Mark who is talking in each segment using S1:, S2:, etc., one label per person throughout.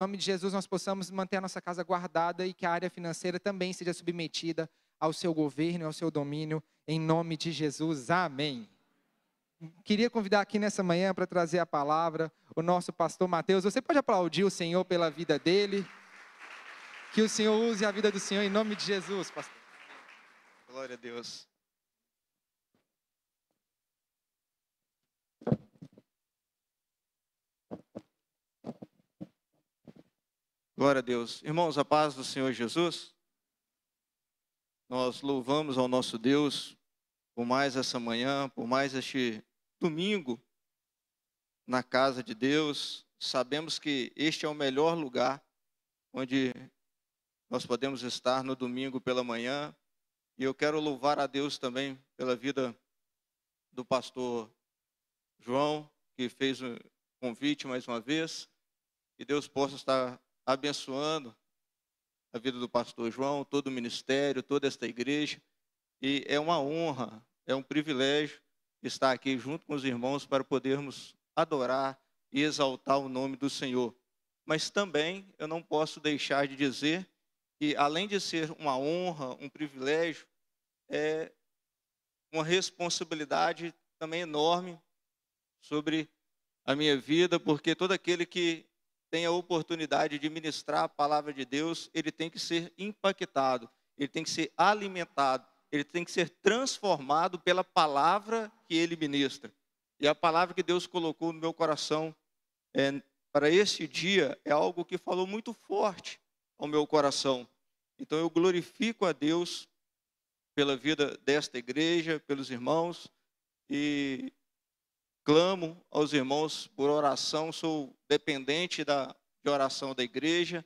S1: Em nome de Jesus, nós possamos manter a nossa casa guardada e que a área financeira também seja submetida ao seu governo e ao seu domínio, em nome de Jesus. Amém. Queria convidar aqui nessa manhã para trazer a palavra o nosso pastor Mateus. Você pode aplaudir o Senhor pela vida dele? Que o Senhor use a vida do Senhor em nome de Jesus, pastor.
S2: Glória a Deus. Glória a Deus. Irmãos, a paz do Senhor Jesus. Nós louvamos ao nosso Deus por mais essa manhã, por mais este domingo na casa de Deus. Sabemos que este é o melhor lugar onde nós podemos estar no domingo pela manhã. E eu quero louvar a Deus também pela vida do pastor João, que fez o convite mais uma vez. Que Deus possa estar abençoando a vida do pastor João, todo o ministério, toda esta igreja. E é uma honra, é um privilégio estar aqui junto com os irmãos para podermos adorar e exaltar o nome do Senhor. Mas também eu não posso deixar de dizer que, além de ser uma honra, um privilégio, é uma responsabilidade também enorme sobre a minha vida, porque todo aquele que tem a oportunidade de ministrar a palavra de Deus, ele tem que ser impactado, ele tem que ser alimentado, ele tem que ser transformado pela palavra que ele ministra. E a palavra que Deus colocou no meu coração para esse dia é algo que falou muito forte ao meu coração. Então eu glorifico a Deus pela vida desta igreja, pelos irmãos, e clamo aos irmãos por oração. Sou dependente de oração da igreja.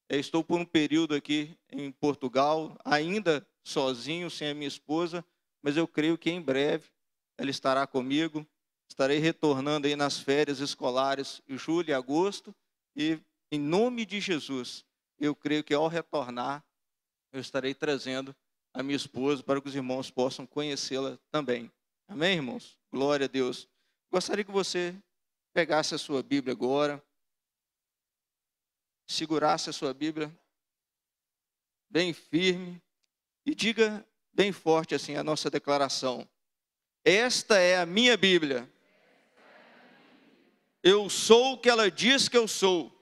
S2: Estou por um período aqui em Portugal, ainda sozinho, sem a minha esposa, mas eu creio que em breve ela estará comigo. Estarei retornando aí nas férias escolares, em julho e agosto, e em nome de Jesus, eu creio que ao retornar, eu estarei trazendo a minha esposa para que os irmãos possam conhecê-la também. Amém, irmãos? Glória a Deus. Gostaria que você pegasse a sua Bíblia agora, segurasse a sua Bíblia bem firme e diga bem forte assim a nossa declaração. Esta é a minha Bíblia. Eu sou o que ela diz que eu sou.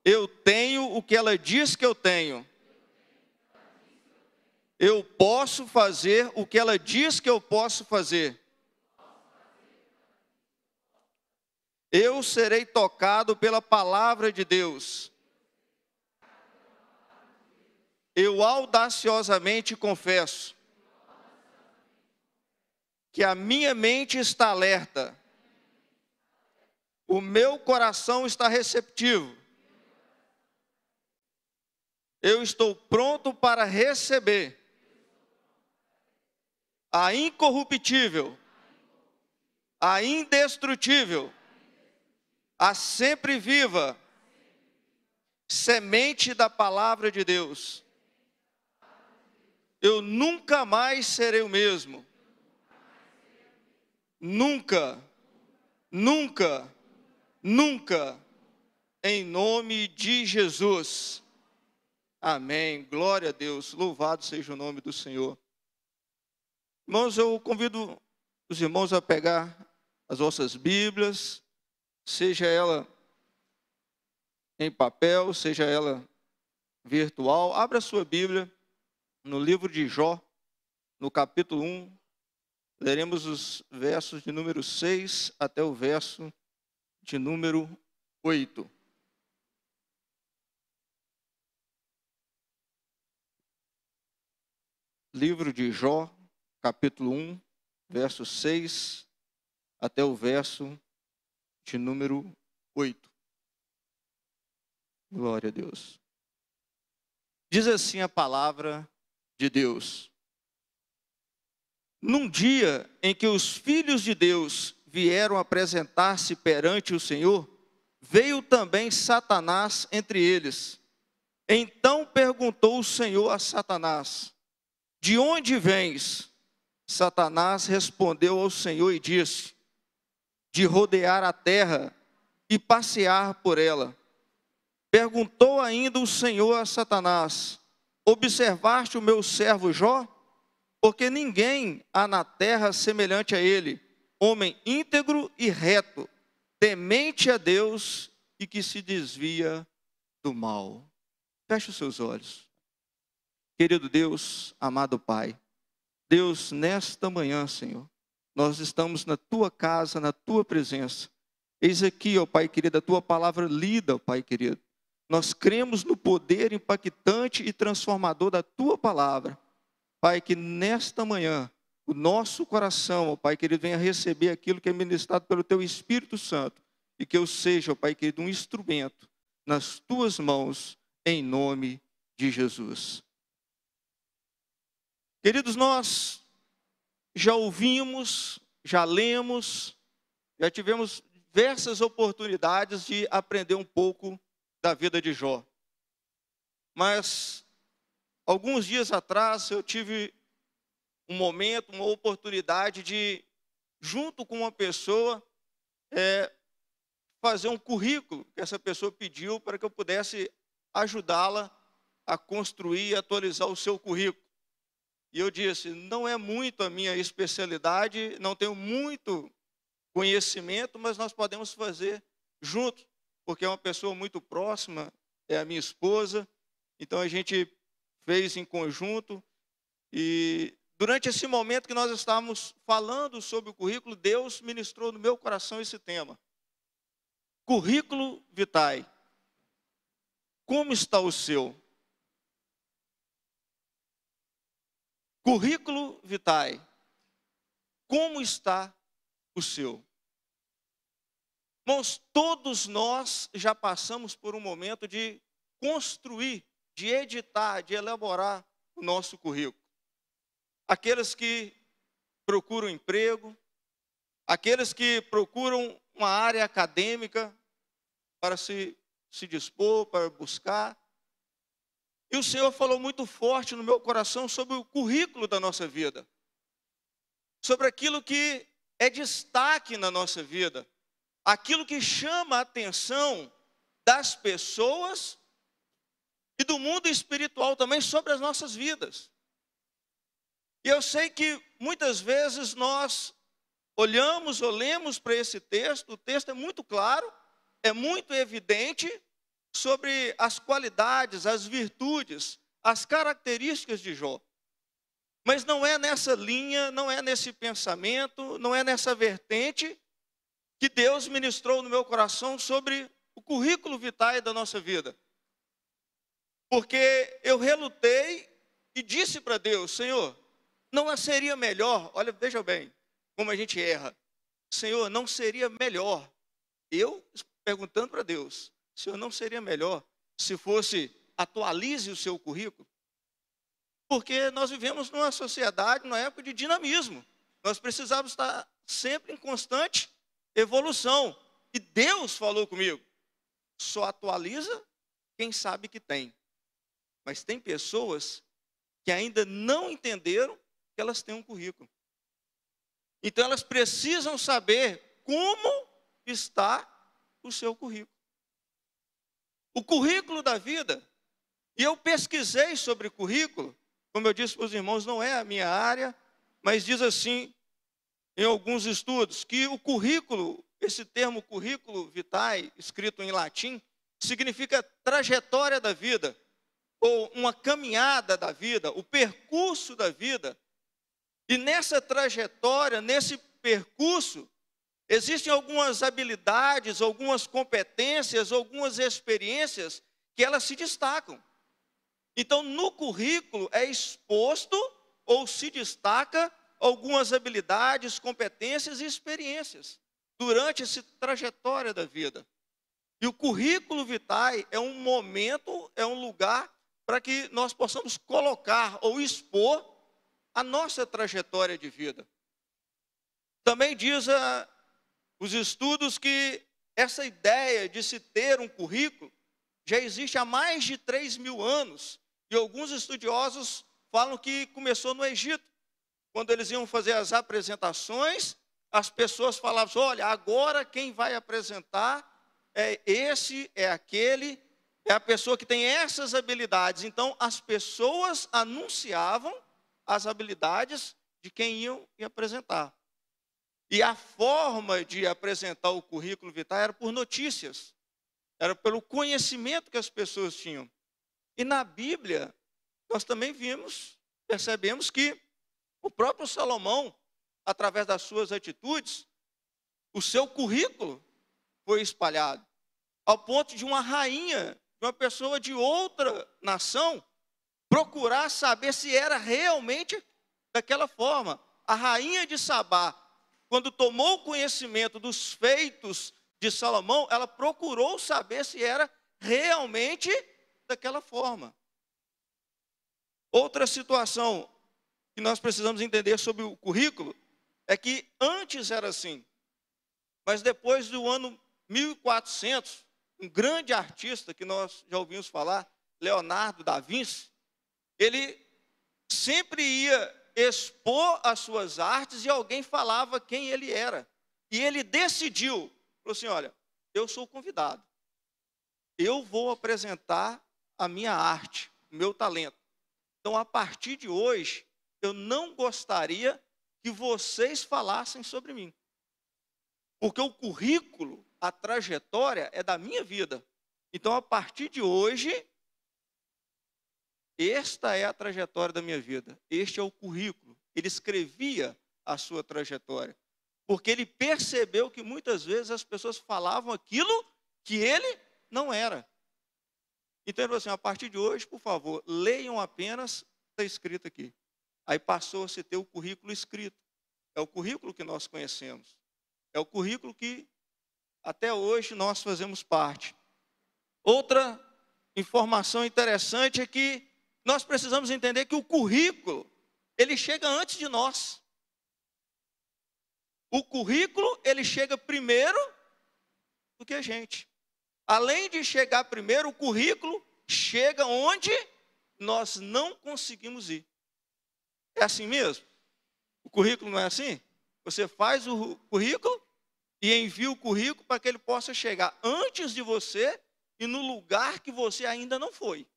S2: Eu tenho o que ela diz que eu tenho. Eu posso fazer o que ela diz que eu posso fazer. Eu serei tocado pela palavra de Deus. Eu audaciosamente confesso que a minha mente está alerta. O meu coração está receptivo. Eu estou pronto para receber a incorruptível, a indestrutível, a sempre viva semente da palavra de Deus. Eu nunca mais serei o mesmo. Nunca, nunca, nunca, em nome de Jesus. Amém. Glória a Deus. Louvado seja o nome do Senhor. Irmãos, eu convido os irmãos a pegar as vossas Bíblias, seja ela em papel, seja ela virtual. Abra a sua Bíblia no livro de Jó, no capítulo 1. Leremos os versos de número 6 até o verso de número 8. Livro de Jó, capítulo 1, verso 6 até o verso de número 8. Glória a Deus. Diz assim a palavra de Deus. Num dia em que os filhos de Deus vieram apresentar-se perante o Senhor, veio também Satanás entre eles. Então perguntou o Senhor a Satanás: de onde vens? Satanás respondeu ao Senhor e disse: de rodear a terra e passear por ela. Perguntou ainda o Senhor a Satanás: observaste o meu servo Jó? Porque ninguém há na terra semelhante a ele, homem íntegro e reto, temente a Deus e que se desvia do mal. Feche os seus olhos. Querido Deus, amado Pai, Deus, nesta manhã, Senhor, nós estamos na Tua casa, na Tua presença. Eis aqui, ó Pai querido, a Tua palavra lida, ó Pai querido. Nós cremos no poder impactante e transformador da Tua palavra. Pai, que nesta manhã, o nosso coração, ó Pai querido, venha receber aquilo que é ministrado pelo Teu Espírito Santo. E que eu seja, ó Pai querido, um instrumento nas Tuas mãos, em nome de Jesus. Queridos, nós já ouvimos, já lemos, já tivemos diversas oportunidades de aprender um pouco da vida de Jó. Mas, alguns dias atrás, eu tive um momento, uma oportunidade de, junto com uma pessoa, fazer um currículo que essa pessoa pediu para que eu pudesse ajudá-la a construir e atualizar o seu currículo. E eu disse, não é muito a minha especialidade, não tenho muito conhecimento, mas nós podemos fazer juntos, porque é uma pessoa muito próxima, é a minha esposa, então a gente fez em conjunto. E durante esse momento que nós estávamos falando sobre o currículo, Deus ministrou no meu coração esse tema. Currículo vitae. Como está o seu? Currículo vitae. Como está o seu? Irmãos, todos nós já passamos por um momento de construir, de editar, de elaborar o nosso currículo. Aqueles que procuram emprego, aqueles que procuram uma área acadêmica para se dispor, para buscar. E o Senhor falou muito forte no meu coração sobre o currículo da nossa vida. Sobre aquilo que é destaque na nossa vida. Aquilo que chama a atenção das pessoas e do mundo espiritual também sobre as nossas vidas. E eu sei que muitas vezes nós olhamos ou lemos para esse texto, o texto é muito claro, é muito evidente sobre as qualidades, as virtudes, as características de Jó. Mas não é nessa linha, não é nesse pensamento, não é nessa vertente que Deus ministrou no meu coração sobre o currículo vitae da nossa vida. Porque eu relutei e disse para Deus, Senhor, não seria melhor, olha, veja bem, como a gente erra. Senhor, não seria melhor, eu perguntando para Deus, Senhor, não seria melhor se fosse atualize o seu currículo? Porque nós vivemos numa sociedade, numa época de dinamismo. Nós precisamos estar sempre em constante evolução. E Deus falou comigo, só atualiza quem sabe que tem. Mas tem pessoas que ainda não entenderam que elas têm um currículo. Então elas precisam saber como está o seu currículo. O currículo da vida, e eu pesquisei sobre currículo, como eu disse para os irmãos, não é a minha área, mas diz assim, em alguns estudos, que o currículo, esse termo currículo vitae, escrito em latim, significa trajetória da vida, ou uma caminhada da vida, o percurso da vida. E nessa trajetória, nesse percurso, existem algumas habilidades, algumas competências, algumas experiências que elas se destacam. Então, no currículo é exposto ou se destaca algumas habilidades, competências e experiências durante essa trajetória da vida. E o currículo vitae é um momento, é um lugar para que nós possamos colocar ou expor a nossa trajetória de vida. Também diz os estudos que essa ideia de se ter um currículo já existe há mais de 3.000 anos. E alguns estudiosos falam que começou no Egito. Quando eles iam fazer as apresentações, as pessoas falavam, olha, agora quem vai apresentar esse, é aquele, é a pessoa que tem essas habilidades. Então, as pessoas anunciavam as habilidades de quem iam apresentar. E a forma de apresentar o currículo vitae era por notícias, era pelo conhecimento que as pessoas tinham. E na Bíblia, nós também percebemos que o próprio Salomão, através das suas atitudes, o seu currículo foi espalhado, ao ponto de uma rainha, de uma pessoa de outra nação, procurar saber se era realmente daquela forma. A rainha de Sabá, quando tomou conhecimento dos feitos de Salomão, ela procurou saber se era realmente daquela forma. Outra situação que nós precisamos entender sobre o currículo é que antes era assim, mas depois do ano 1400, um grande artista que nós já ouvimos falar, Leonardo da Vinci, ele sempre ia expor as suas artes e alguém falava quem ele era. E ele decidiu, falou assim, olha, eu sou convidado, eu vou apresentar a minha arte, o meu talento. Então, a partir de hoje, eu não gostaria que vocês falassem sobre mim. Porque o currículo, a trajetória é da minha vida. Então, a partir de hoje, esta é a trajetória da minha vida. Este é o currículo. Ele escrevia a sua trajetória. Porque ele percebeu que muitas vezes as pessoas falavam aquilo que ele não era. Então, ele falou assim, a partir de hoje, por favor, leiam apenas o que está escrito aqui. Aí passou a se ter o currículo escrito. É o currículo que nós conhecemos. É o currículo que até hoje nós fazemos parte. Outra informação interessante é que nós precisamos entender que o currículo, ele chega antes de nós. O currículo, ele chega primeiro do que a gente. Além de chegar primeiro, o currículo chega onde nós não conseguimos ir. É assim mesmo? O currículo não é assim? Você faz o currículo e envia o currículo para que ele possa chegar antes de você e no lugar que você ainda não foi.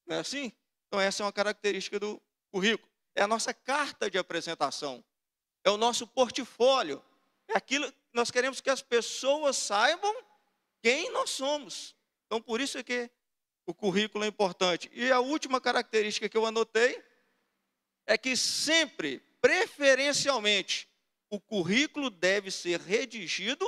S2: Não é assim? Então essa é uma característica do currículo. É a nossa carta de apresentação. É o nosso portfólio. É aquilo que nós queremos que as pessoas saibam quem nós somos. Então por isso é que o currículo é importante. E a última característica que eu anotei é que sempre, preferencialmente, o currículo deve ser redigido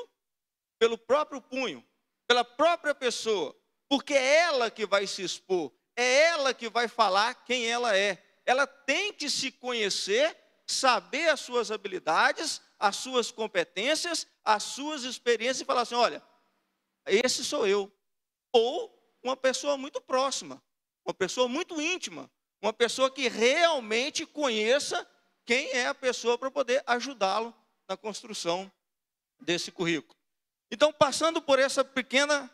S2: pelo próprio punho, pela própria pessoa, porque é ela que vai se expor, é ela que vai falar quem ela é. Ela tem que se conhecer, saber as suas habilidades, as suas competências, as suas experiências e falar assim, olha, esse sou eu. Ou uma pessoa muito próxima, uma pessoa muito íntima, uma pessoa que realmente conheça quem é a pessoa para poder ajudá-lo na construção desse currículo. Então, passando por essa pequena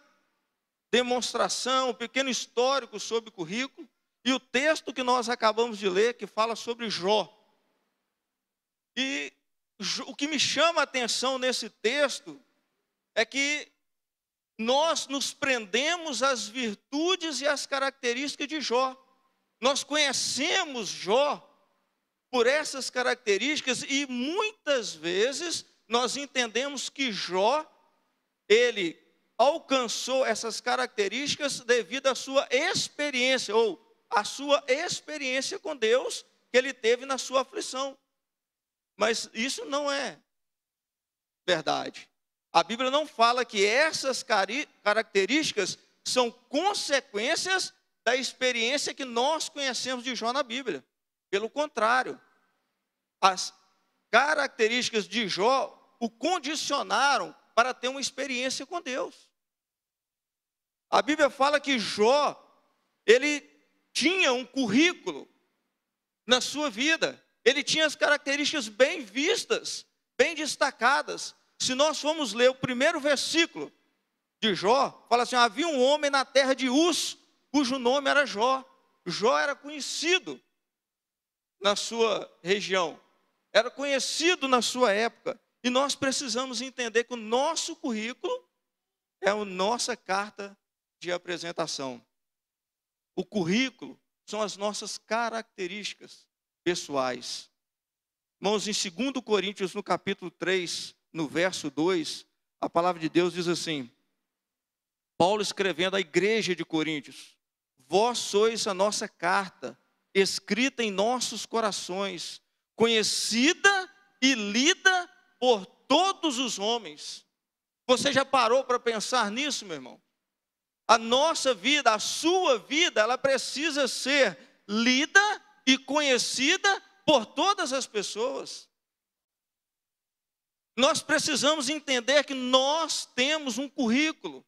S2: demonstração, um pequeno histórico sobre o currículo, e o texto que nós acabamos de ler, que fala sobre Jó. E o que me chama a atenção nesse texto é que nós nos prendemos às virtudes e às características de Jó. Nós conhecemos Jó por essas características e muitas vezes nós entendemos que Jó, ele alcançou essas características devido à sua experiência, ou à sua experiência com Deus que ele teve na sua aflição. Mas isso não é verdade. A Bíblia não fala que essas características são consequências da experiência que nós conhecemos de Jó na Bíblia. Pelo contrário, as características de Jó o condicionaram para ter uma experiência com Deus. A Bíblia fala que Jó, ele tinha um currículo na sua vida. Ele tinha as características bem vistas, bem destacadas. Se nós formos ler o primeiro versículo de Jó, fala assim, havia um homem na terra de Uz, cujo nome era Jó. Jó era conhecido na sua região, era conhecido na sua época. E nós precisamos entender que o nosso currículo é a nossa carta de apresentação. O currículo são as nossas características pessoais. Irmãos, em 2 Coríntios, no capítulo 3, no verso 2, a palavra de Deus diz assim, Paulo escrevendo à igreja de Coríntios, vós sois a nossa carta, escrita em nossos corações, conhecida e lida por todos os homens. Você já parou para pensar nisso, meu irmão? A nossa vida, a sua vida, ela precisa ser lida e conhecida por todas as pessoas. Nós precisamos entender que nós temos um currículo.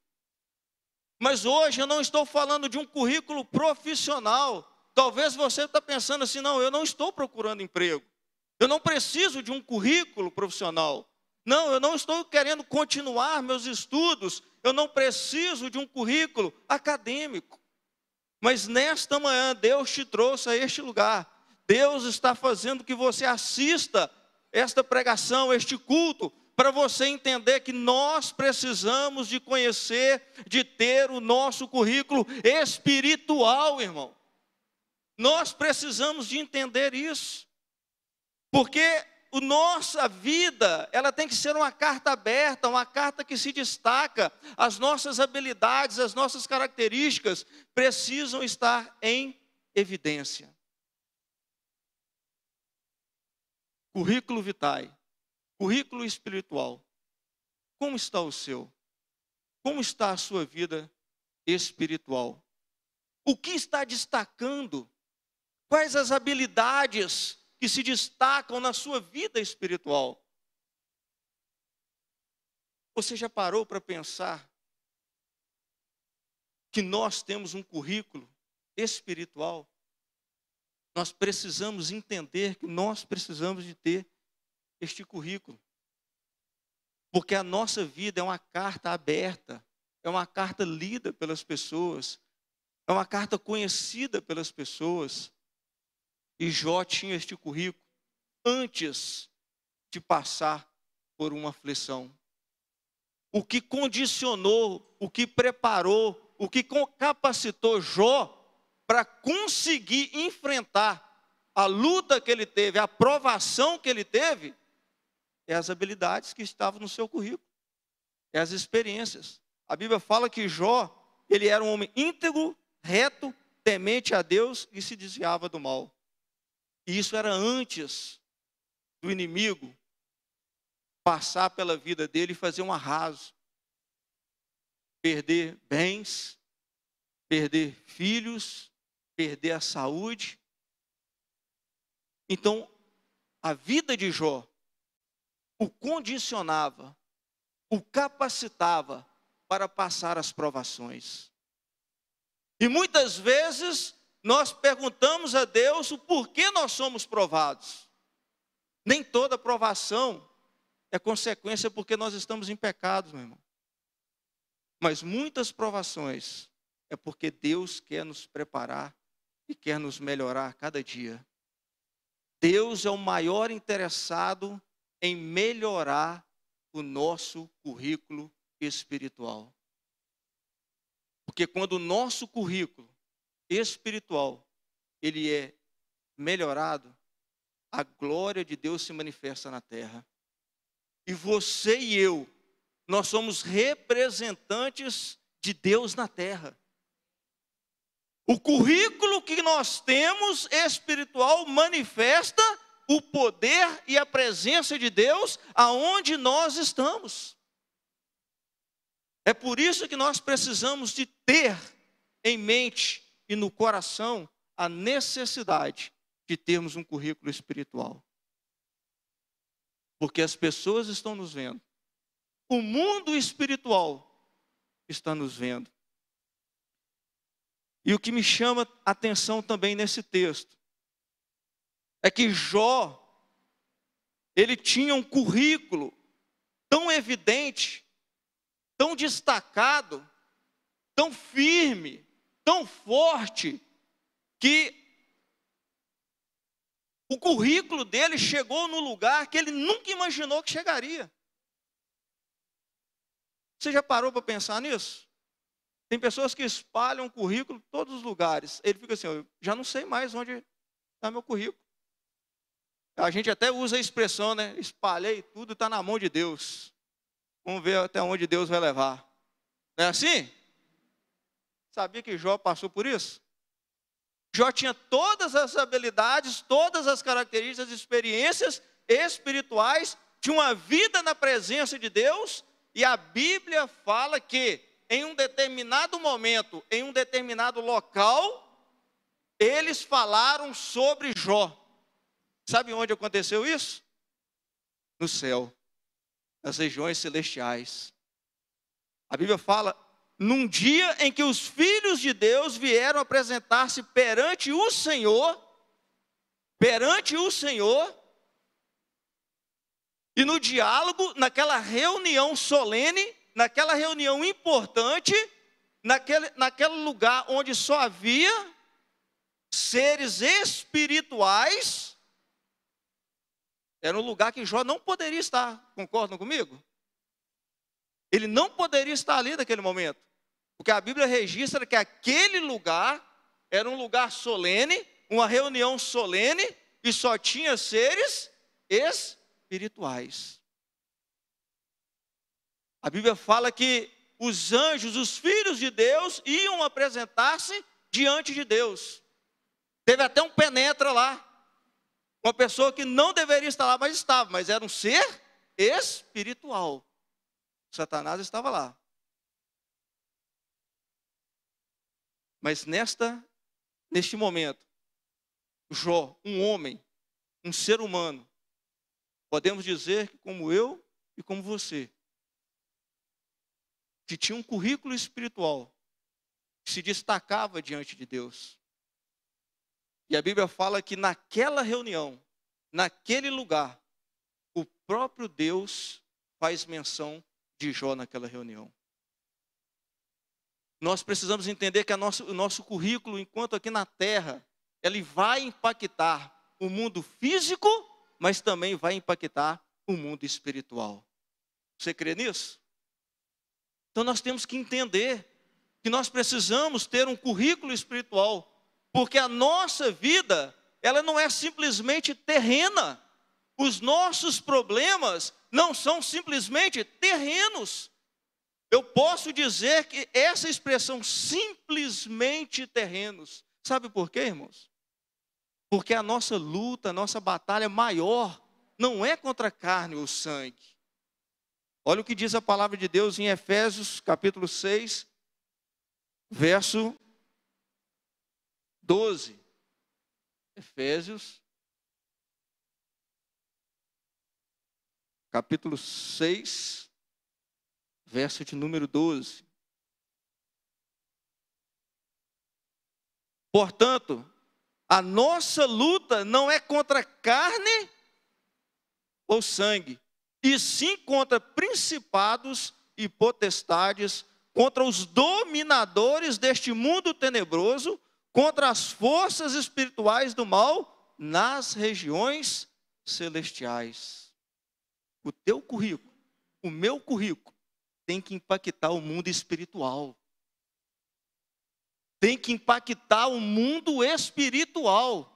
S2: Mas hoje eu não estou falando de um currículo profissional. Talvez você está pensando assim, não, eu não estou procurando emprego. Eu não preciso de um currículo profissional. Não, eu não estou querendo continuar meus estudos. Eu não preciso de um currículo acadêmico. Mas nesta manhã, Deus te trouxe a este lugar. Deus está fazendo que você assista esta pregação, este culto, para você entender que nós precisamos de conhecer, de ter o nosso currículo espiritual, irmão. Nós precisamos de entender isso. Porque a nossa vida, ela tem que ser uma carta aberta, uma carta que se destaca. As nossas habilidades, as nossas características precisam estar em evidência. Currículo vitae, currículo espiritual. Como está o seu? Como está a sua vida espiritual? O que está destacando? Quais as habilidades que se destacam na sua vida espiritual? Você já parou para pensar que nós temos um currículo espiritual? Nós precisamos entender que nós precisamos de ter este currículo. Porque a nossa vida é uma carta aberta, é uma carta lida pelas pessoas, é uma carta conhecida pelas pessoas. E Jó tinha este currículo antes de passar por uma aflição. O que condicionou, o que preparou, o que capacitou Jó para conseguir enfrentar a luta que ele teve, a provação que ele teve, é as habilidades que estavam no seu currículo, é as experiências. A Bíblia fala que Jó, ele era um homem íntegro, reto, temente a Deus e se desviava do mal. E isso era antes do inimigo passar pela vida dele e fazer um arraso. Perder bens, perder filhos, perder a saúde. Então, a vida de Jó o condicionava, o capacitava para passar as provações. E muitas vezes nós perguntamos a Deus o porquê nós somos provados. Nem toda provação é consequência porque nós estamos em pecados, meu irmão. Mas muitas provações é porque Deus quer nos preparar e quer nos melhorar a cada dia. Deus é o maior interessado em melhorar o nosso currículo espiritual. Porque quando o nosso currículo espiritual, ele é melhorado, a glória de Deus se manifesta na terra. E você e eu, nós somos representantes de Deus na terra. O currículo que nós temos espiritual manifesta o poder e a presença de Deus aonde nós estamos. É por isso que nós precisamos de ter em mente e no coração a necessidade de termos um currículo espiritual. Porque as pessoas estão nos vendo. O mundo espiritual está nos vendo. E o que me chama a atenção também nesse texto é que Jó, ele tinha um currículo tão evidente, tão destacado, tão firme, tão forte, que o currículo dele chegou no lugar que ele nunca imaginou que chegaria. Você já parou para pensar nisso? Tem pessoas que espalham currículo em todos os lugares. Ele fica assim, eu já não sei mais onde está meu currículo. A gente até usa a expressão, né? Espalhei tudo, está na mão de Deus. Vamos ver até onde Deus vai levar. Não é assim? Sabia que Jó passou por isso? Jó tinha todas as habilidades, todas as características, experiências espirituais, tinha uma vida na presença de Deus, e a Bíblia fala que em um determinado momento, em um determinado local, eles falaram sobre Jó. Sabe onde aconteceu isso? No céu, nas regiões celestiais. A Bíblia fala, num dia em que os filhos de Deus vieram apresentar-se perante o Senhor, e no diálogo, naquela reunião solene, naquela reunião importante, naquele lugar onde só havia seres espirituais, era um lugar que Jó não poderia estar, concordam comigo? Ele não poderia estar ali naquele momento, porque a Bíblia registra que aquele lugar era um lugar solene, uma reunião solene, e só tinha seres espirituais. A Bíblia fala que os anjos, os filhos de Deus, iam apresentar-se diante de Deus. Teve até um penetra lá, uma pessoa que não deveria estar lá, mas estava, mas era um ser espiritual. Satanás estava lá. Mas neste momento, Jó, um homem, um ser humano, podemos dizer que como eu e como você, que tinha um currículo espiritual, que se destacava diante de Deus. E a Bíblia fala que naquela reunião, naquele lugar, o próprio Deus faz menção de Jó naquela reunião. Nós precisamos entender que o nosso currículo, enquanto aqui na terra, ele vai impactar o mundo físico, mas também vai impactar o mundo espiritual. Você crê nisso? Então nós temos que entender que nós precisamos ter um currículo espiritual, porque a nossa vida, ela não é simplesmente terrena. Os nossos problemas não são simplesmente terrenos. Eu posso dizer que essa expressão simplesmente terrenos, sabe por quê, irmãos? Porque a nossa luta, a nossa batalha maior não é contra a carne ou sangue. Olha o que diz a palavra de Deus em Efésios capítulo 6, verso 12. Efésios capítulo 6, verso de número 12. Portanto, a nossa luta não é contra carne ou sangue, e sim contra principados e potestades, contra os dominadores deste mundo tenebroso, contra as forças espirituais do mal nas regiões celestiais. O teu currículo, o meu currículo, tem que impactar o mundo espiritual. Tem que impactar o mundo espiritual.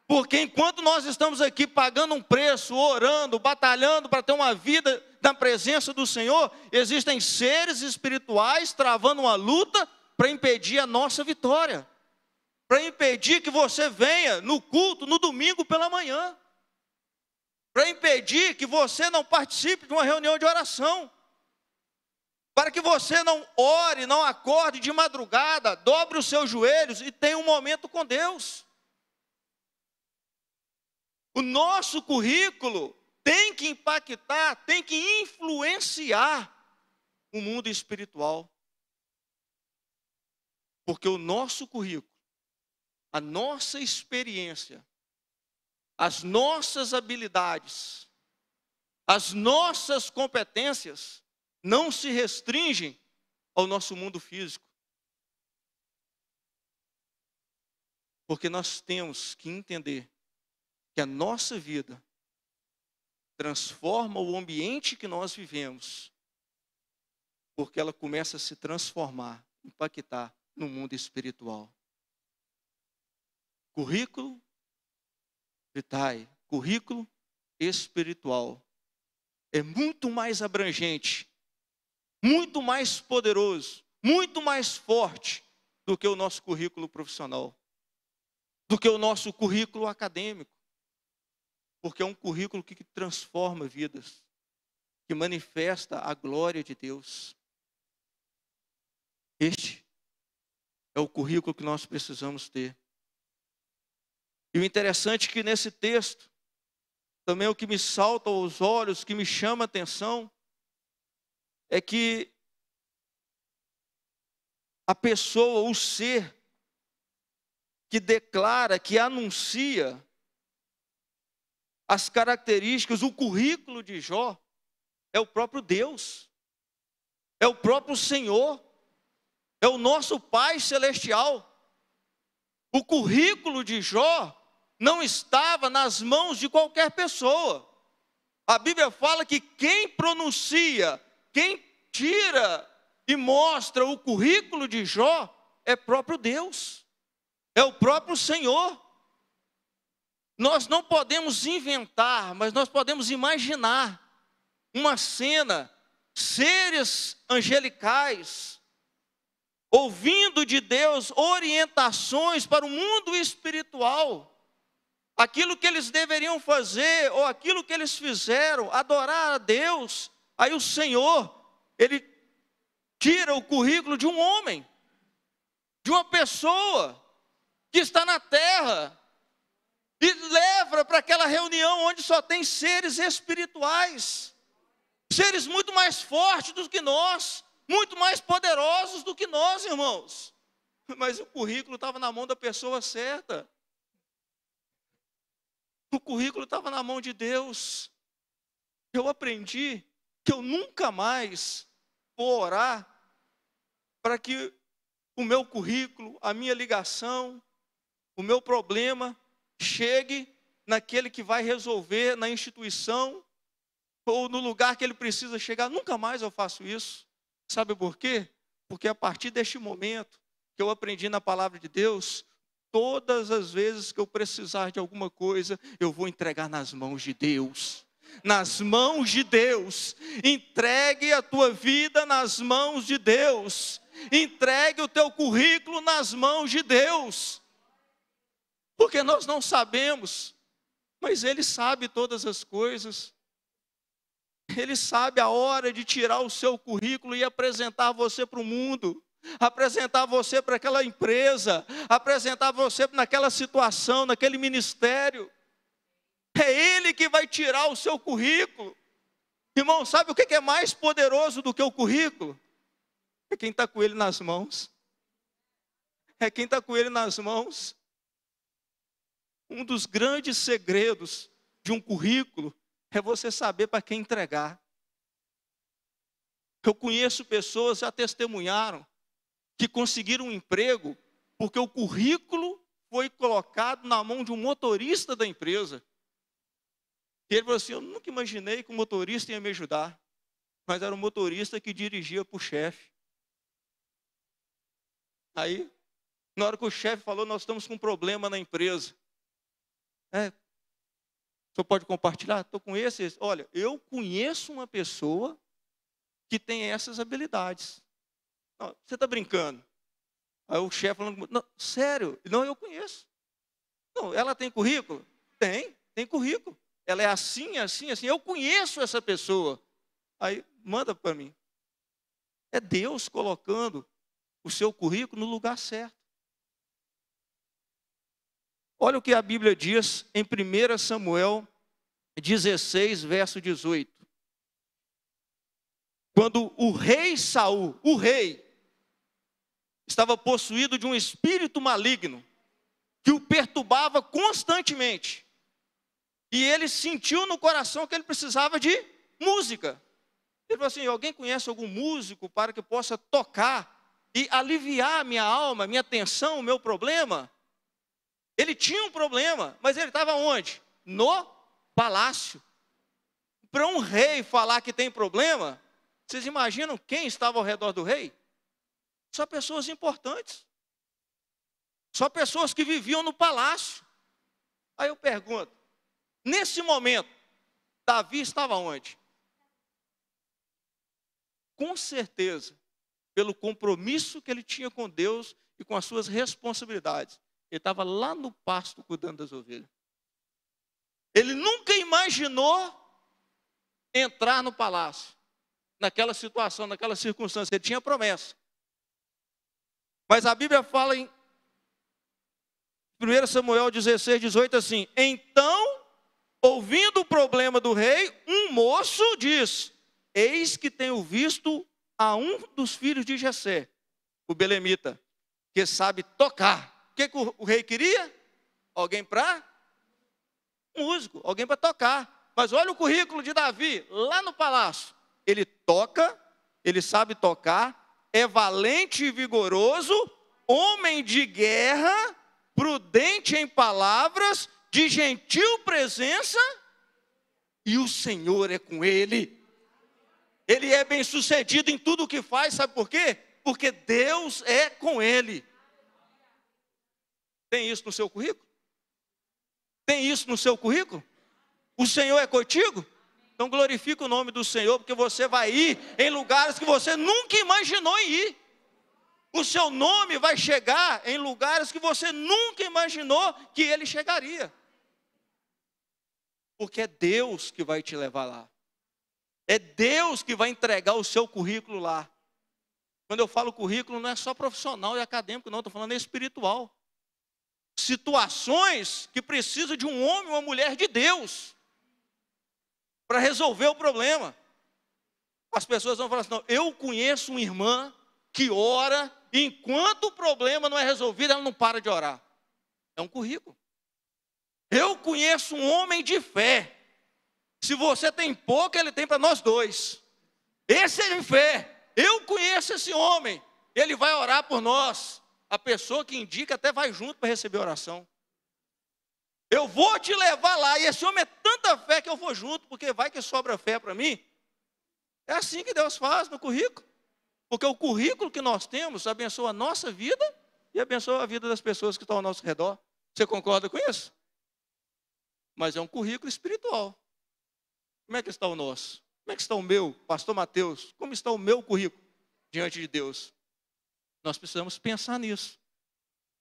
S2: Porque enquanto nós estamos aqui pagando um preço, orando, batalhando para ter uma vida na presença do Senhor, existem seres espirituais travando uma luta para impedir a nossa vitória. Para impedir que você venha no culto no domingo pela manhã. Para impedir que você não participe de uma reunião de oração. Para que você não ore, não acorde de madrugada, dobre os seus joelhos e tenha um momento com Deus. O nosso currículo tem que impactar, tem que influenciar o mundo espiritual. Porque o nosso currículo, a nossa experiência, as nossas habilidades, as nossas competências não se restringem ao nosso mundo físico. Porque nós temos que entender que a nossa vida transforma o ambiente que nós vivemos. Porque ela começa a se transformar, impactar no mundo espiritual. Currículo vitae, currículo espiritual, é muito mais abrangente, muito mais poderoso, muito mais forte do que o nosso currículo profissional, do que o nosso currículo acadêmico, porque é um currículo que transforma vidas, que manifesta a glória de Deus. Este é o currículo que nós precisamos ter. E o interessante é que nesse texto, também o que me salta aos olhos, que me chama a atenção, é que a pessoa, o ser, que declara, que anuncia as características, o currículo de Jó, é o próprio Deus, é o próprio Senhor, é o nosso Pai Celestial. O currículo de Jó não estava nas mãos de qualquer pessoa. A Bíblia fala que quem pronuncia, quem tira e mostra o currículo de Jó é próprio Deus, é o próprio Senhor. Nós não podemos inventar, mas nós podemos imaginar uma cena, seres angelicais, ouvindo de Deus orientações para o mundo espiritual, aquilo que eles deveriam fazer, ou aquilo que eles fizeram, adorar a Deus. Aí o Senhor, Ele tira o currículo de um homem, de uma pessoa que está na terra, e leva para aquela reunião onde só tem seres espirituais, seres muito mais fortes do que nós, muito mais poderosos do que nós, irmãos. Mas o currículo estava na mão da pessoa certa. O currículo estava na mão de Deus. Eu aprendi que eu nunca mais vou orar para que o meu currículo, a minha ligação, o meu problema chegue naquele que vai resolver na instituição ou no lugar que ele precisa chegar. Nunca mais eu faço isso. Sabe por quê? Porque a partir deste momento que eu aprendi na palavra de Deus, todas as vezes que eu precisar de alguma coisa, eu vou entregar nas mãos de Deus. Nas mãos de Deus. Entregue a tua vida nas mãos de Deus. Entregue o teu currículo nas mãos de Deus. Porque nós não sabemos, mas Ele sabe todas as coisas. Ele sabe a hora de tirar o seu currículo e apresentar você para o mundo, apresentar você para aquela empresa, apresentar você naquela situação, naquele ministério. É Ele que vai tirar o seu currículo. Irmão, sabe o que é mais poderoso do que o currículo? É quem está com ele nas mãos. É quem está com ele nas mãos. Um dos grandes segredos de um currículo é você saber para quem entregar. Eu conheço pessoas, já testemunharam, que conseguiram um emprego porque o currículo foi colocado na mão de um motorista da empresa. E ele falou assim: eu nunca imaginei que o motorista ia me ajudar, mas era o motorista que dirigia para o chefe. Aí, na hora que o chefe falou, nós estamos com um problema na empresa. O senhor pode compartilhar? Estou com esse. Olha, eu conheço uma pessoa que tem essas habilidades. Não, você está brincando? Aí o chefe falando: não, sério? Não, eu conheço. Não, ela tem currículo? Tem currículo. Ela é assim, assim, assim. Eu conheço essa pessoa. Aí, manda para mim. É Deus colocando o seu currículo no lugar certo. Olha o que a Bíblia diz em 1 Samuel 16, verso 18. Quando o rei Saul, estava possuído de um espírito maligno, que o perturbava constantemente. E ele sentiu no coração que ele precisava de música. Ele falou assim: alguém conhece algum músico para que possa tocar e aliviar a minha alma, a minha tensão, o meu problema? Ele tinha um problema, mas ele estava onde? No palácio. Para um rei falar que tem problema, Vocês imaginam quem estava ao redor do rei? Só pessoas importantes. Só pessoas que viviam no palácio. Aí eu pergunto, nesse momento, Davi estava onde? Com certeza, pelo compromisso que ele tinha com Deus e com as suas responsabilidades, ele estava lá no pasto cuidando das ovelhas. Ele nunca imaginou entrar no palácio, naquela situação, naquela circunstância. Ele tinha promessa. Mas a Bíblia fala em 1 Samuel 16, 18 assim: então, ouvindo o problema do rei, um moço diz: eis que tenho visto a um dos filhos de Jessé, o belemita, que sabe tocar. O que o rei queria? Alguém para? Músico, alguém para tocar. Mas olha o currículo de Davi, lá no palácio. Ele toca, ele sabe tocar, é valente e vigoroso, homem de guerra, prudente em palavras, de gentil presença, e o Senhor é com ele. Ele é bem sucedido em tudo o que faz, sabe por quê? Porque Deus é com ele. Tem isso no seu currículo? Tem isso no seu currículo? O Senhor é contigo? Então glorifica o nome do Senhor, porque você vai ir em lugares que você nunca imaginou em ir. O seu nome vai chegar em lugares que você nunca imaginou que ele chegaria. Porque é Deus que vai te levar lá. É Deus que vai entregar o seu currículo lá. Quando eu falo currículo, não é só profissional e acadêmico, não, estou falando espiritual. Situações que precisam de um homem ou uma mulher de Deus para resolver o problema. As pessoas vão falar assim: não, eu conheço uma irmã que ora, e enquanto o problema não é resolvido, ela não para de orar. É um currículo. Eu conheço um homem de fé. Se você tem pouco, ele tem para nós dois. Esse é de fé. Eu conheço esse homem. Ele vai orar por nós. A pessoa que indica até vai junto para receber oração. Eu vou te levar lá. E esse homem é tanta fé que eu vou junto, porque vai que sobra fé para mim. É assim que Deus faz no currículo. Porque o currículo que nós temos abençoa a nossa vida e abençoa a vida das pessoas que estão ao nosso redor. Você concorda com isso? Mas é um currículo espiritual. Como é que está o nosso? Como é que está o meu, pastor Mateus? Como está o meu currículo diante de Deus? Nós precisamos pensar nisso.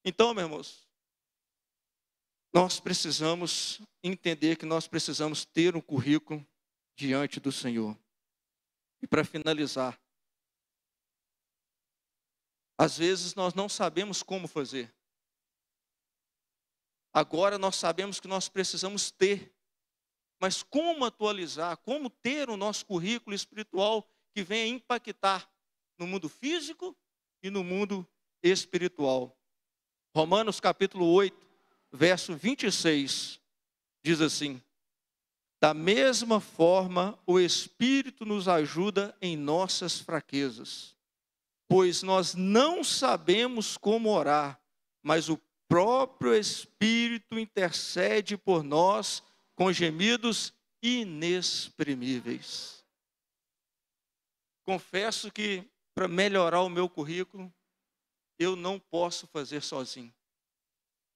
S2: Então, meus irmãos, nós precisamos entender que nós precisamos ter um currículo diante do Senhor. E para finalizar, às vezes nós não sabemos como fazer. Agora nós sabemos que nós precisamos ter. Mas como atualizar, como ter o nosso currículo espiritual que venha impactar no mundo físico e no mundo espiritual? Romanos capítulo 8, verso 26, diz assim: da mesma forma, o Espírito nos ajuda em nossas fraquezas, pois nós não sabemos como orar, mas o próprio Espírito intercede por nós com gemidos inexprimíveis. Confesso que para melhorar o meu currículo, eu não posso fazer sozinho.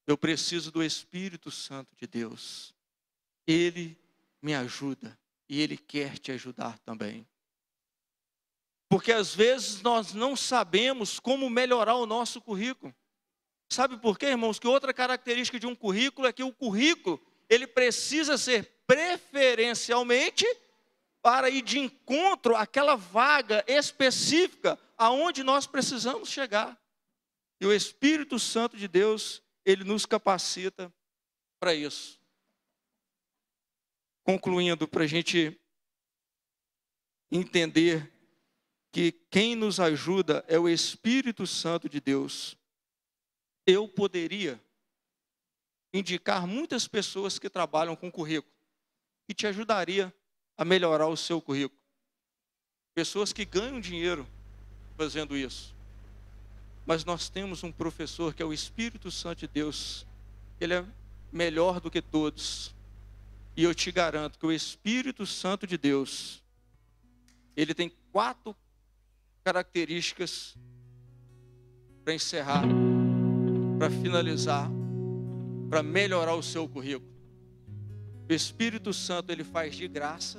S2: Eu preciso do Espírito Santo de Deus. Ele me ajuda e Ele quer te ajudar também. Porque às vezes nós não sabemos como melhorar o nosso currículo. Sabe por quê, irmãos? Que outra característica de um currículo é que o currículo, ele precisa ser preferencialmente para ir de encontro àquela vaga específica aonde nós precisamos chegar. E o Espírito Santo de Deus, ele nos capacita para isso. Concluindo, para a gente entender que quem nos ajuda é o Espírito Santo de Deus. Eu poderia indicar muitas pessoas que trabalham com currículo e te ajudaria a melhorar o seu currículo. Pessoas que ganham dinheiro fazendo isso. Mas nós temos um professor que é o Espírito Santo de Deus. Ele é melhor do que todos. E eu te garanto que o Espírito Santo de Deus, ele tem 4 características para encerrar, para finalizar, para melhorar o seu currículo. O Espírito Santo, ele faz de graça.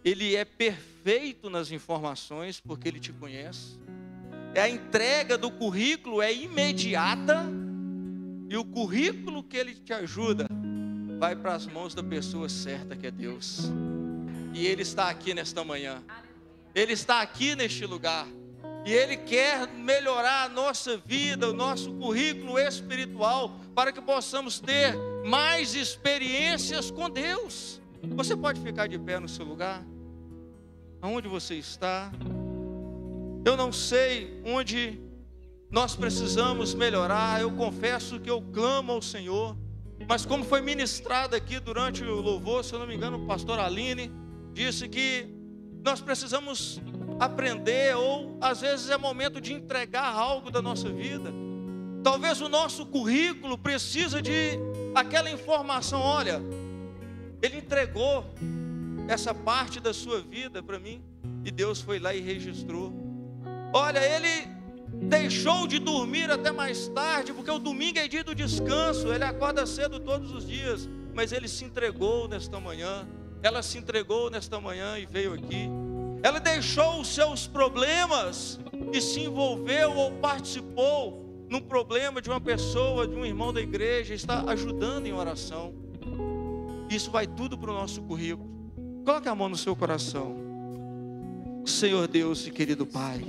S2: Ele é perfeito nas informações, porque ele te conhece. A entrega do currículo é imediata. E o currículo que ele te ajuda vai para as mãos da pessoa certa, que é Deus. E Ele está aqui nesta manhã. Ele está aqui neste lugar. E Ele quer melhorar a nossa vida, o nosso currículo espiritual, para que possamos ter mais experiências com Deus. Você pode ficar de pé no seu lugar? Aonde você está? Eu não sei onde nós precisamos melhorar. Eu confesso que eu clamo ao Senhor. Mas como foi ministrado aqui durante o louvor, se eu não me engano, o pastor Aline disse que nós precisamos aprender, ou às vezes é momento de entregar algo da nossa vida. Talvez o nosso currículo precisa de aquela informação. Olha, ele entregou essa parte da sua vida para mim, e Deus foi lá e registrou. Olha, ele deixou de dormir até mais tarde, porque o domingo é dia do descanso, ele acorda cedo todos os dias, mas ele se entregou nesta manhã, ela se entregou nesta manhã e veio aqui. Ela deixou os seus problemas e se envolveu ou participou num problema de uma pessoa, de um irmão da igreja, está ajudando em oração. Isso vai tudo para o nosso currículo. Coloque a mão no seu coração. Senhor Deus e querido Pai,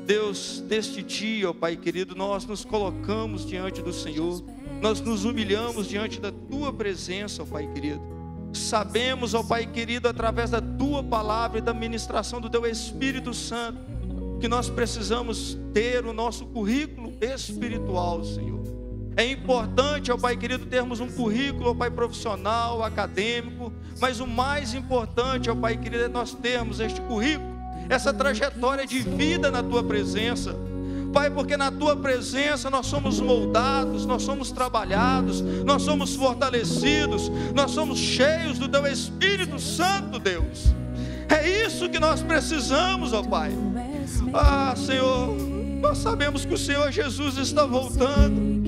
S2: Deus, neste dia, ó Pai querido, nós nos colocamos diante do Senhor, nós nos humilhamos diante da Tua presença, ó Pai querido. Sabemos, ó Pai querido, através da Tua palavra e da ministração do Teu Espírito Santo, que nós precisamos ter o nosso currículo espiritual, Senhor. É importante, ó Pai querido, termos um currículo, ó Pai, profissional, acadêmico, mas o mais importante, ó Pai querido, é nós termos este currículo, essa trajetória de vida na Tua presença, Pai, porque na Tua presença nós somos moldados, nós somos trabalhados, nós somos fortalecidos, nós somos cheios do Teu Espírito Santo, Deus. É isso que nós precisamos, ó Pai. Ah, Senhor, nós sabemos que o Senhor Jesus está voltando.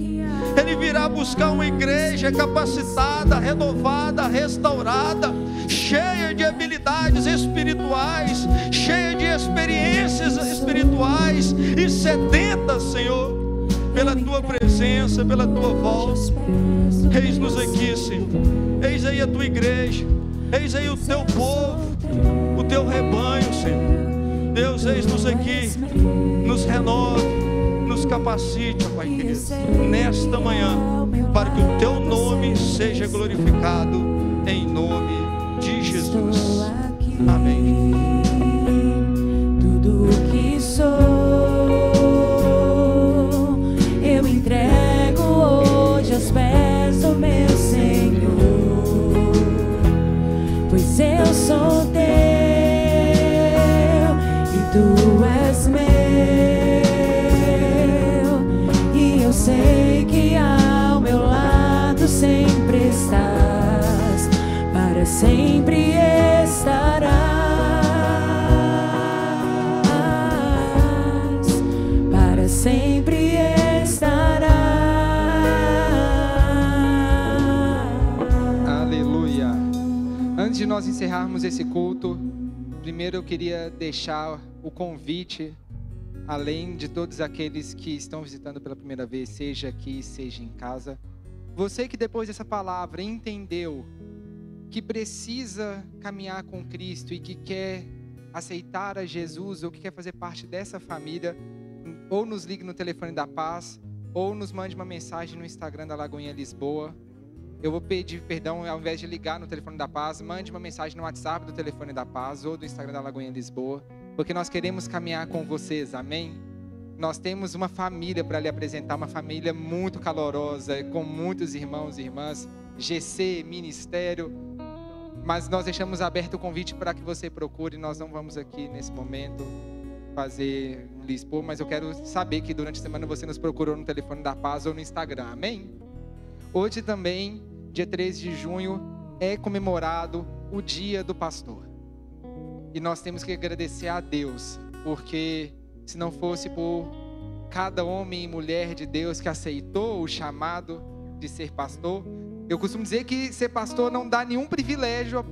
S2: Ele virá buscar uma igreja capacitada, renovada, restaurada, cheia de habilidades espirituais, cheia de experiências espirituais e sedenta, Senhor, pela Tua presença, pela Tua voz. Eis-nos aqui, Senhor. Eis aí a Tua igreja, eis aí o Teu povo, o Teu rebanho, Senhor. Deus, eis-nos aqui, nos renove, nos capacite, ó Pai querido, nesta manhã, para que o Teu nome seja glorificado, em nome de Jesus. Amém.
S3: Tudo que sou, eu entrego hoje aos pés do meu Senhor, pois eu sou Teu e Tu és meu. Sei que ao meu lado sempre estás, para sempre estarás, para sempre estarás.
S1: Aleluia. Antes de nós encerrarmos esse culto, primeiro eu queria deixar o convite, além de todos aqueles que estão visitando pela primeira vez, seja aqui, seja em casa. Você que depois dessa palavra entendeu que precisa caminhar com Cristo e que quer aceitar a Jesus, ou que quer fazer parte dessa família, ou nos ligue no telefone da paz, ou nos mande uma mensagem no Instagram da Lagoinha Lisboa. Eu vou pedir perdão, ao invés de ligar no telefone da paz, mande uma mensagem no WhatsApp do telefone da paz ou do Instagram da Lagoinha Lisboa, porque nós queremos caminhar com vocês, amém? Nós temos uma família para lhe apresentar, uma família muito calorosa, com muitos irmãos e irmãs, GC, ministério, mas nós deixamos aberto o convite para que você procure. Nós não vamos aqui nesse momento fazer lhe expor, mas eu quero saber que durante a semana você nos procurou no telefone da paz ou no Instagram, amém? Hoje também, dia 13 de junho, é comemorado o Dia do Pastor. E nós temos que agradecer a Deus, porque se não fosse por cada homem e mulher de Deus que aceitou o chamado de ser pastor, eu costumo dizer que ser pastor não dá nenhum privilégio,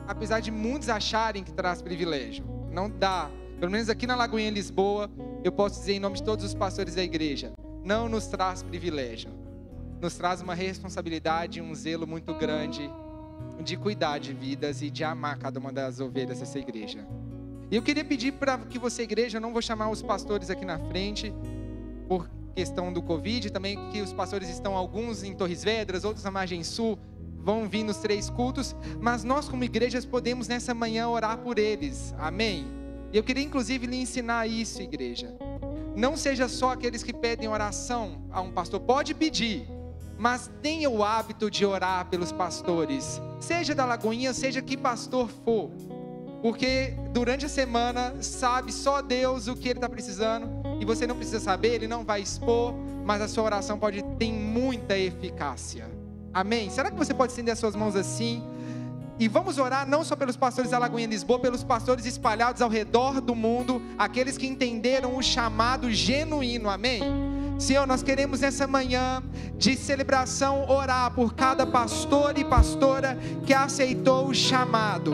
S1: apesar de muitos acharem que traz privilégio. Não dá. Pelo menos aqui na Lagoinha, Lisboa, eu posso dizer em nome de todos os pastores da igreja, não nos traz privilégio. Nos traz uma responsabilidade, um zelo muito grande de cuidar de vidas e de amar cada uma das ovelhas dessa igreja. E eu queria pedir para que você, igreja, eu não vou chamar os pastores aqui na frente, por questão do Covid, também que os pastores estão alguns em Torres Vedras, outros na Margem Sul, vão vir nos 3 cultos, mas nós como igrejas podemos nessa manhã orar por eles, amém? E eu queria inclusive lhe ensinar isso, igreja. Não seja só aqueles que pedem oração a um pastor, pode pedir, mas tenha o hábito de orar pelos pastores, seja da Lagoinha, seja que pastor for, porque durante a semana sabe só Deus o que ele está precisando, e você não precisa saber, ele não vai expor, mas a sua oração pode ter muita eficácia, amém? Será que você pode estender as suas mãos assim? E vamos orar não só pelos pastores da Lagoinha Lisboa, pelos pastores espalhados ao redor do mundo, aqueles que entenderam o chamado genuíno, amém? Senhor, nós queremos nessa manhã de celebração orar por cada pastor e pastora que aceitou o chamado,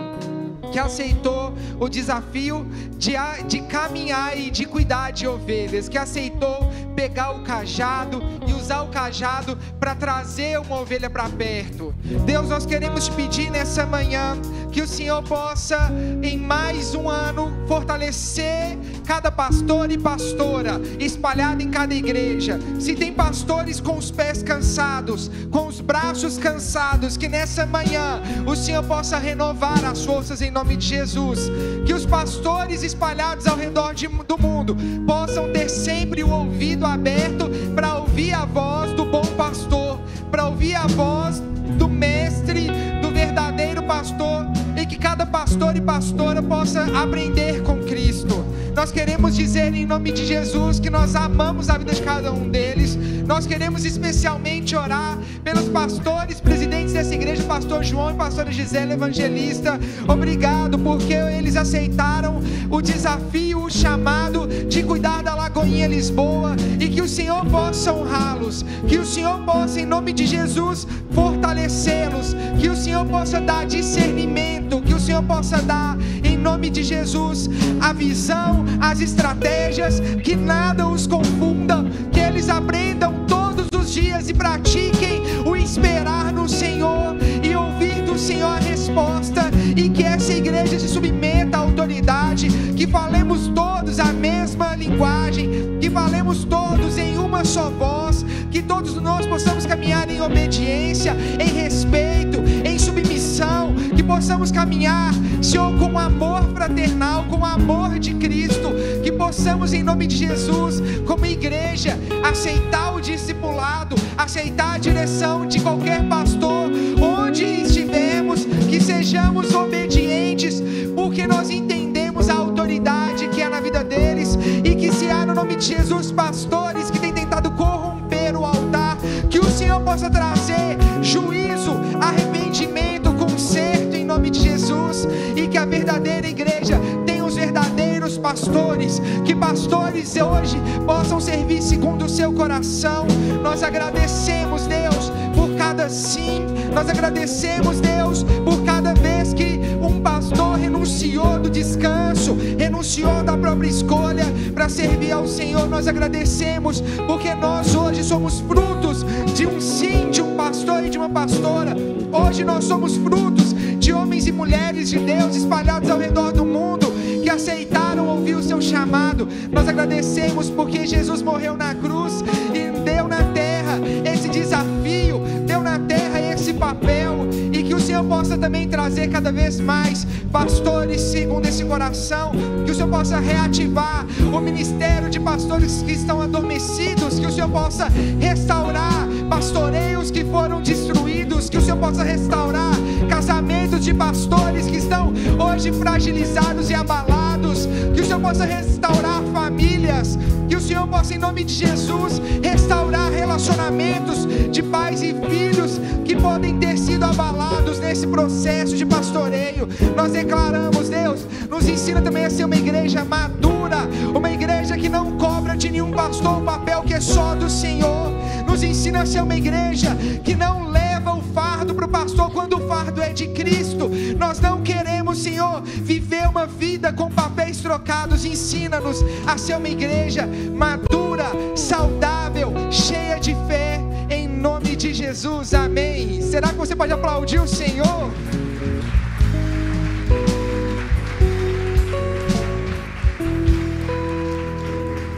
S1: que aceitou o desafio de caminhar e de cuidar de ovelhas, que aceitou pegar o cajado e usar o cajado para trazer uma ovelha para perto. Deus, nós queremos te pedir nessa manhã que o Senhor possa em mais um ano fortalecer cada pastor e pastora espalhado em cada igreja. Se tem pastores com os pés cansados, com os braços cansados, que nessa manhã o Senhor possa renovar as forças em nome de Jesus. Que os pastores espalhados ao redor do mundo possam ter sempre o ouvido aberto para ouvir a voz do bom pastor, para ouvir a voz do mestre, do verdadeiro pastor, e que cada pastor e pastora possa aprender com Cristo. Nós queremos dizer em nome de Jesus que nós amamos a vida de cada um deles. Nós queremos especialmente orar pelos pastores, presidentes dessa igreja, pastor João e pastora Gisele Evangelista. Obrigado porque eles aceitaram o desafio, o chamado de cuidar da Lagoinha Lisboa, e que o Senhor possa honrá-los, que o Senhor possa em nome de Jesus fortalecê-los, que o Senhor possa dar discernimento, que o Senhor possa dar em nome de Jesus a visão, as estratégias, que nada os confunda, que eles aprendam todos os dias e pratiquem o esperar no Senhor e ouvir do Senhor a resposta, e que essa igreja se submeta à autoridade, que falemos todos a mesma linguagem, que falemos todos em uma só voz, que todos nós possamos caminhar em obediência, em respeito, em submissão, que possamos caminhar, Senhor, com amor fraternal, com amor de Cristo, que possamos em nome de Jesus, como igreja, aceitar o discipulado, aceitar a direção de qualquer pastor, onde estivermos, que sejamos obedientes, porque nós entendemos a autoridade que há na vida deles, e que se há no nome de Jesus pastores que têm tentado corromper o altar, que o Senhor possa trazer juízo, arrependimento, conserto em nome de Jesus, e que a verdadeira igreja tenha os verdadeiros pastores, que pastores hoje possam servir segundo o seu coração. Nós agradecemos, Deus, por cada sim, nós agradecemos, Deus, por cada vez que um pastor renunciou do descanso, renunciou da própria escolha para servir ao Senhor. Nós agradecemos porque nós hoje somos frutos de um sim, de um pastor e de uma pastora. Hoje nós somos frutos de homens e mulheres de Deus espalhados ao redor do mundo, que aceitaram ouvir o seu chamado. Nós agradecemos porque Jesus morreu na cruz e deu na terra esse desafio, deu na terra esse papel, e que o Senhor possa também trazer cada vez mais pastores segundo esse coração, que o Senhor possa reativar o ministério de pastores que estão adormecidos, que o Senhor possa restaurar pastoreios que foram destruídos, que o Senhor possa restaurar casamentos de pastores que estão hoje fragilizados e abalados, que o Senhor possa restaurar famílias, que o Senhor possa, em nome de Jesus, restaurar relacionamentos de pais e filhos que podem ter sido abalados nesse processo de pastoreio. Nós declaramos, Deus, nos ensina também a ser uma igreja madura, uma igreja que não cobra de nenhum pastor um papel que é só do Senhor. Nos ensina a ser uma igreja que não leva o fardo para o pastor quando o fardo é de Cristo. Nós não queremos, Senhor, viver uma vida com papéis trocados. Ensina-nos a ser uma igreja madura, saudável, cheia de fé, em nome de Jesus, amém. Será que você pode aplaudir o Senhor?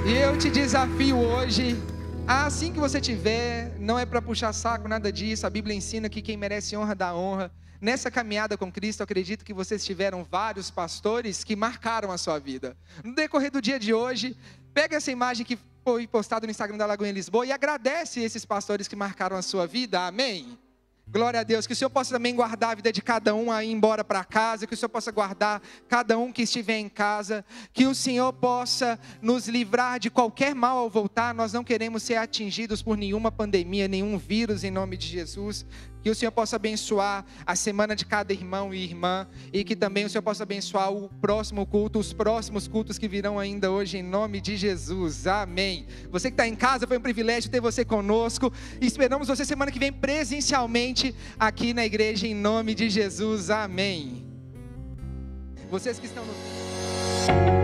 S1: E eu te desafio hoje, assim que você tiver, não é para puxar saco, nada disso. A Bíblia ensina que quem merece honra dá honra. Nessa caminhada com Cristo, eu acredito que vocês tiveram vários pastores que marcaram a sua vida. No decorrer do dia de hoje, pega essa imagem que foi postada no Instagram da Lagoinha Lisboa e agradece esses pastores que marcaram a sua vida, amém? Glória a Deus, que o Senhor possa também guardar a vida de cada um a ir embora para casa, que o Senhor possa guardar cada um que estiver em casa, que o Senhor possa nos livrar de qualquer mal ao voltar. Nós não queremos ser atingidos por nenhuma pandemia, nenhum vírus, em nome de Jesus. Que o Senhor possa abençoar a semana de cada irmão e irmã, e que também o Senhor possa abençoar o próximo culto, os próximos cultos que virão ainda hoje, em nome de Jesus, amém. Você que está em casa, foi um privilégio ter você conosco, e esperamos você semana que vem presencialmente aqui na igreja, em nome de Jesus, amém. Vocês que estão no...